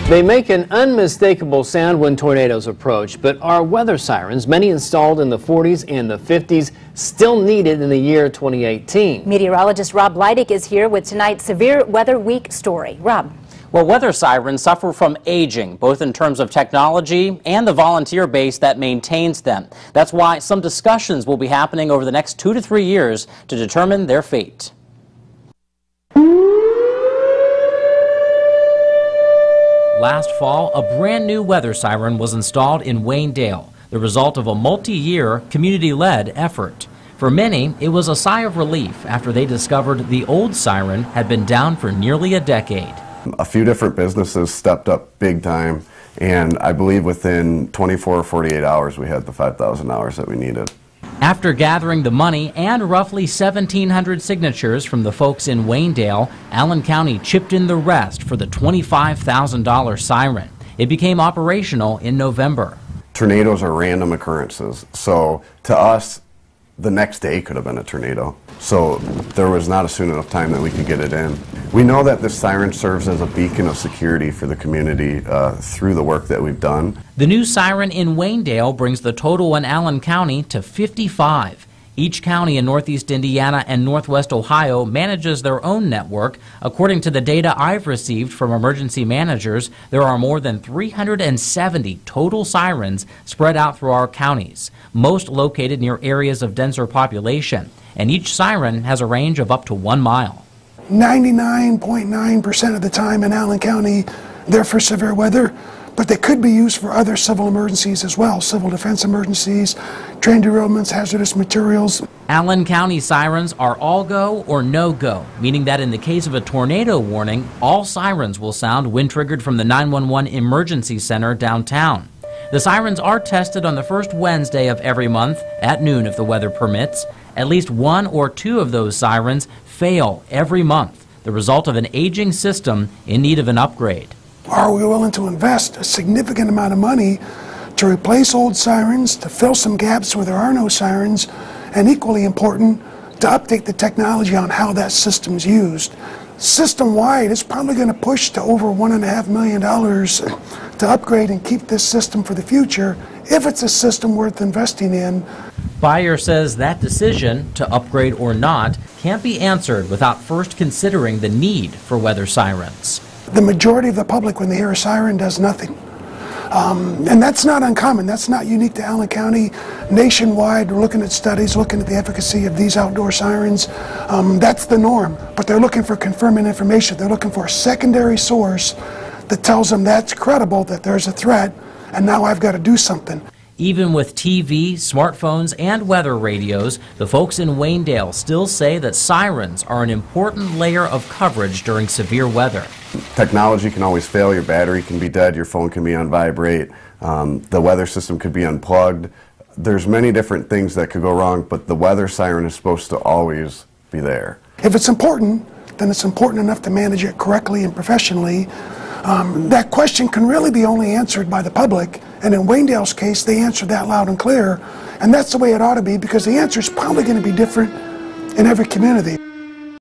They make an unmistakable sound when tornadoes approach, but are weather sirens, many installed in the 40s and the 50s, still needed in the year 2018? Meteorologist Rob Leidig is here with tonight's Severe Weather Week story. Rob. Well, weather sirens suffer from aging, both in terms of technology and the volunteer base that maintains them. That's why some discussions will be happening over the next 2 to 3 years to determine their fate. Last fall, a brand new weather siren was installed in Waynedale, the result of a multi-year, community-led effort. For many, it was a sigh of relief after they discovered the old siren had been down for nearly a decade. A few different businesses stepped up big time, and I believe within 24 or 48 hours we had the $5,000 that we needed. After gathering the money and roughly 1,700 signatures from the folks in Waynedale, Allen County chipped in the rest for the $25,000 siren. It became operational in November. Tornadoes are random occurrences, so to us, the next day could have been a tornado. So there was not a soon enough time that we could get it in. We know that this siren serves as a beacon of security for the community through the work that we've done. The new siren in Waynedale brings the total in Allen County to 55. Each county in Northeast Indiana and Northwest Ohio manages their own network. According to the data I've received from emergency managers, there are more than 370 total sirens spread out through our counties, most located near areas of denser population, and each siren has a range of up to 1 mile. 99.9% of the time in Allen County, they're for severe weather, but they could be used for other civil emergencies as well, civil defense emergencies, train derailments, hazardous materials. Allen County sirens are all go or no go, meaning that in the case of a tornado warning, all sirens will sound when triggered from the 911 Emergency Center downtown. The sirens are tested on the first Wednesday of every month at noon if the weather permits. At least 1 or 2 of those sirens fail every month, the result of an aging system in need of an upgrade. Are we willing to invest a significant amount of money to replace old sirens, to fill some gaps where there are no sirens, and equally important, to update the technology on how that system's used? System-wide, it's probably going to push to over $1.5 million to upgrade and keep this system for the future, if it's a system worth investing in. Bayer says that decision, to upgrade or not, can't be answered without first considering the need for weather sirens. The majority of the public, when they hear a siren, does nothing. And that's not uncommon. That's not unique to Allen County. Nationwide, we're looking at studies, looking at the efficacy of these outdoor sirens. That's the norm, but they're looking for confirming information. They're looking for a secondary source that tells them that's credible, that there's a threat, and now I've got to do something. Even with TV, smartphones, and weather radios, the folks in Waynedale still say that sirens are an important layer of coverage during severe weather. Technology can always fail. Your battery can be dead, your phone can be on vibrate, the weather system could be unplugged. There's many different things that could go wrong, but the weather siren is supposed to always be there. If it's important, then it's important enough to manage it correctly and professionally. That question can really be only answered by the public, and in Waynedale's case, they answered that loud and clear, and that's the way it ought to be, because the answer is probably going to be different in every community.